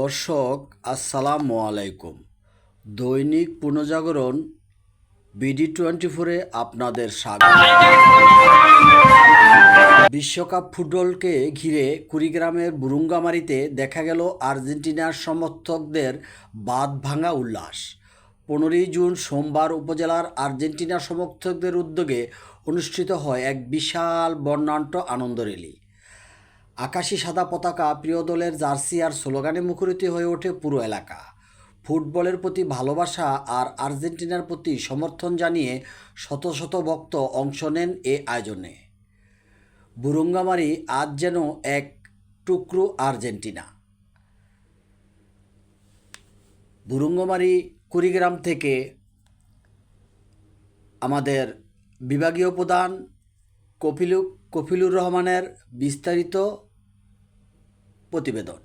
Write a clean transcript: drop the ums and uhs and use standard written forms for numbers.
দর্শক আসসালামু আলাইকুম। দৈনিক পুনর্জাগরণ BD24-এ আপনাদের স্বাগত। বিশ্বকাপ ফুটবলকে ঘিরে কুড়িগ্রামের বুরুঙ্গামারীতে দেখা গেল আর্জেন্টিনার সমর্থকদের বাঁধ ভাঙা উল্লাস। 15 জুন সোমবার উপজেলার আর্জেন্টিনা সমর্থকদের উদ্যোগে অনুষ্ঠিত হয় এক বিশাল বর্ণাঢ্য আনন্দ র্যালি। আকাশি সাদা পতাকা, প্রিয় দলের জার্সি আর স্লোগানে মুখরিত হয়ে ওঠে পুরো এলাকা। ফুটবলের প্রতি ভালোবাসা আর আর্জেন্টিনার প্রতি সমর্থন জানিয়ে শত শত ভক্ত অংশ নেন এ আয়োজনে। বুরুঙ্গামারী আজ যেন এক টুকরো আর্জেন্টিনা। বুরুঙ্গামারী কুড়িগ্রাম থেকে আমাদের বিভাগীয় প্রধান কফিলুর রহমানের বিস্তারিত প্রতিবেদন।